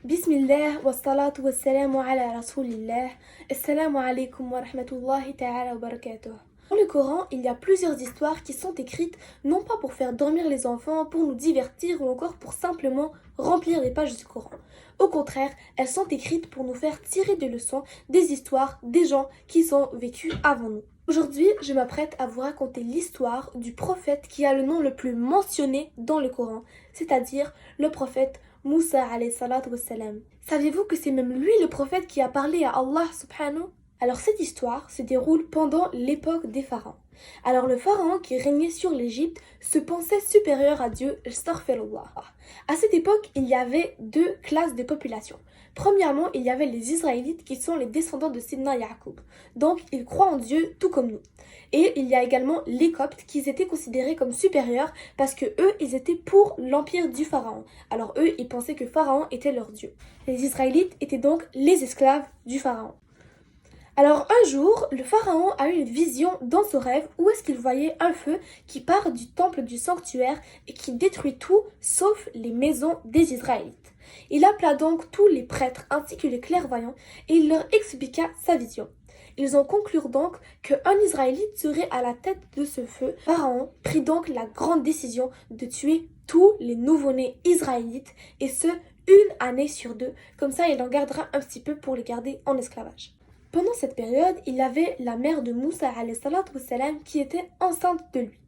Bismillah wa salatu wa salamu ala rasulillah. Assalamu alaikum wa rahmatullahi ta'ala wa barakatuh. Dans le Coran, il y a plusieurs histoires qui sont écrites non pas pour faire dormir les enfants, pour nous divertir ou encore pour simplement remplir les pages du Coran. Au contraire, elles sont écrites pour nous faire tirer des leçons des histoires des gens qui sont vécus avant nous. Aujourd'hui, je m'apprête à vous raconter l'histoire du prophète qui a le nom le plus mentionné dans le Coran, c'est-à-dire le prophète Moussa alayhi salatu wassalam. Saviez-vous que c'est même lui le prophète qui a parlé à Allah subhanahu? Alors cette histoire se déroule pendant l'époque des pharaons. Alors le pharaon qui régnait sur l'Égypte se pensait supérieur à Dieu, astaghfirullah. À cette époque, il y avait deux classes de population. Premièrement, il y avait les Israélites qui sont les descendants de Sidna Yaqub. Donc ils croient en Dieu tout comme nous. Et il y a également les Coptes qui étaient considérés comme supérieurs parce que eux, ils étaient pour l'empire du pharaon. Alors eux, ils pensaient que pharaon était leur dieu. Les Israélites étaient donc les esclaves du pharaon. Alors un jour, le pharaon a eu une vision dans son rêve où est-ce qu'il voyait un feu qui part du temple du sanctuaire et qui détruit tout sauf les maisons des Israélites. Il appela donc tous les prêtres ainsi que les clairvoyants et il leur expliqua sa vision. Ils en conclurent donc qu'un Israélite serait à la tête de ce feu. Pharaon prit donc la grande décision de tuer tous les nouveau-nés israélites et ce, une année sur deux. Comme ça, il en gardera un petit peu pour les garder en esclavage. Pendant cette période, il y avait la mère de Moussa alayhi salatu wassalam qui était enceinte de lui.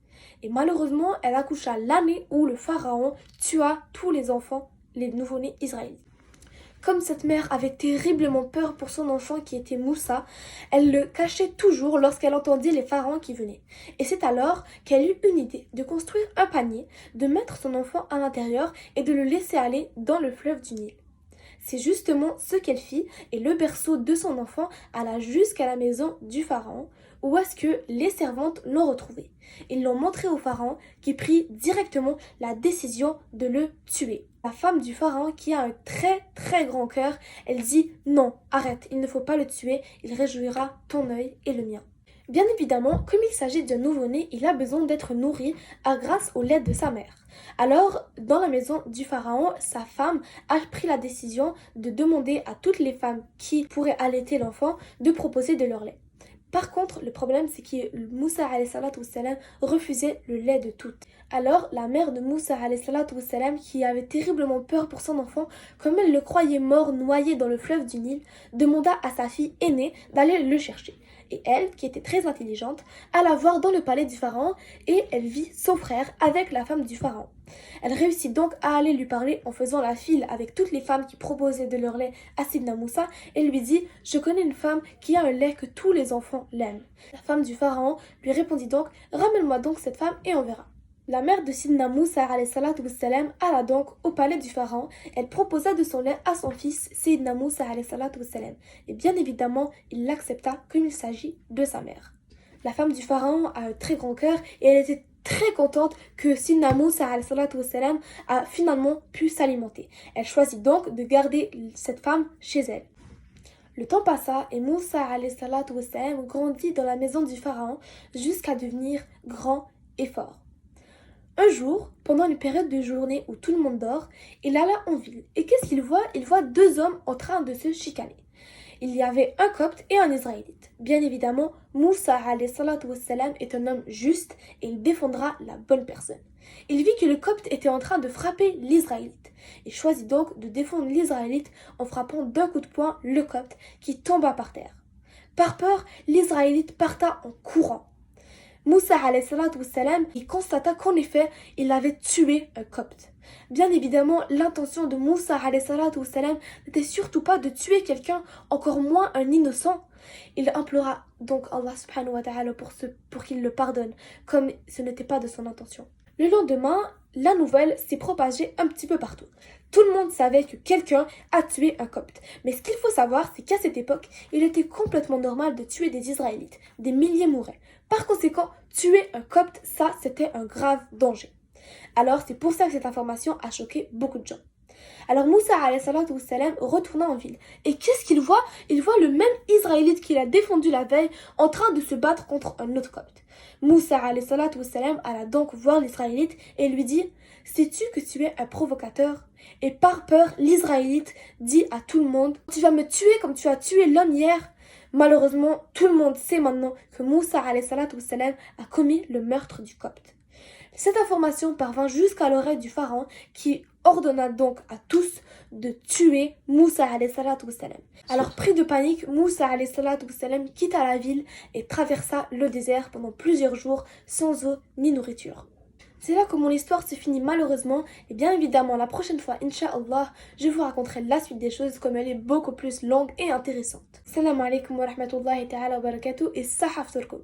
Et malheureusement, elle accoucha l'année où le pharaon tua tous les enfants, les nouveau-nés israélites. Comme cette mère avait terriblement peur pour son enfant qui était Moussa, elle le cachait toujours lorsqu'elle entendit les pharaons qui venaient. Et c'est alors qu'elle eut une idée de construire un panier, de mettre son enfant à l'intérieur et de le laisser aller dans le fleuve du Nil. C'est justement ce qu'elle fit et le berceau de son enfant alla jusqu'à la maison du pharaon où est-ce que les servantes l'ont retrouvé. Ils l'ont montré au pharaon qui prit directement la décision de le tuer. La femme du pharaon qui a un très grand cœur, elle dit non, arrête, il ne faut pas le tuer, il réjouira ton œil et le mien. Bien évidemment, comme il s'agit d'un nouveau-né, il a besoin d'être nourri grâce au lait de sa mère. Alors, dans la maison du pharaon, sa femme a pris la décision de demander à toutes les femmes qui pourraient allaiter l'enfant de proposer de leur lait. Par contre, le problème, c'est que Moussa alayhi salatu wassalam refusait le lait de toutes. Alors, la mère de Moussa alayhi salatu wassalam, qui avait terriblement peur pour son enfant, comme elle le croyait mort noyé dans le fleuve du Nil, demanda à sa fille aînée d'aller le chercher. Et elle, qui était très intelligente, alla voir dans le palais du pharaon et elle vit son frère avec la femme du pharaon. Elle réussit donc à aller lui parler en faisant la file avec toutes les femmes qui proposaient de leur lait à Sidna Moussa et lui dit « Je connais une femme qui a un lait que tous les enfants l'aiment. » La femme du pharaon lui répondit donc « Ramène-moi donc cette femme et on verra. » La mère de Sidna Moussa alayhi salatu wassalam alla donc au palais du pharaon. Elle proposa de son lait à son fils Sidna Moussa alayhi salatu wassalam. Et bien évidemment, il l'accepta comme il s'agit de sa mère. La femme du pharaon a un très grand cœur et elle était très contente que Sidna Moussa alayhi salatu wassalam a finalement pu s'alimenter. Elle choisit donc de garder cette femme chez elle. Le temps passa et Moussa alayhi salatu wassalam grandit dans la maison du pharaon jusqu'à devenir grand et fort. Un jour, pendant une période de journée où tout le monde dort, il alla en ville. Et qu'est-ce qu'il voit? Il voit deux hommes en train de se chicaner. Il y avait un copte et un israélite. Bien évidemment, Moussa alayhi salatu wassalam est un homme juste et il défendra la bonne personne. Il vit que le copte était en train de frapper l'israélite. Il choisit donc de défendre l'israélite en frappant d'un coup de poing le copte qui tomba par terre. Par peur, l'israélite parta en courant. Moussa alayhi salatu wassalam, il constata qu'en effet, il avait tué un copte. Bien évidemment, l'intention de Moussa alayhi salatu wassalam n'était surtout pas de tuer quelqu'un, encore moins un innocent. Il implora donc Allah subhanahu wa ta'ala pour qu'il le pardonne, comme ce n'était pas de son intention. Le lendemain, la nouvelle s'est propagée un petit peu partout. Tout le monde savait que quelqu'un a tué un copte. Mais ce qu'il faut savoir, c'est qu'à cette époque, il était complètement normal de tuer des Israélites. Des milliers mouraient. Par conséquent, tuer un copte, ça, c'était un grave danger. Alors, c'est pour ça que cette information a choqué beaucoup de gens. Alors Moussa alayhi salatu wassalam retourna en ville. Et qu'est-ce qu'il voit? Il voit le même Israélite qu'il a défendu la veille en train de se battre contre un autre copte. Moussa alayhi salatu wassalam alla donc voir l'Israélite et lui dit: sais-tu que tu es un provocateur? Et par peur, l'Israélite dit à tout le monde: tu vas me tuer comme tu as tué l'homme hier. Malheureusement, tout le monde sait maintenant que Moussa alayhi salatu wassalam a commis le meurtre du copte. Cette information parvint jusqu'à l'oreille du pharaon qui ordonna donc à tous de tuer Moussa alayhi salatu wassalam. Alors pris de panique, Moussa alayhi salatu wassalam quitta la ville et traversa le désert pendant plusieurs jours sans eau ni nourriture. C'est là que mon histoire se finit malheureusement et bien évidemment la prochaine fois, Inch'Allah, je vous raconterai la suite des choses comme elle est beaucoup plus longue et intéressante. Salam alaikum wa rahmatullahi ta'ala wa barakatuh et sahaf turkum.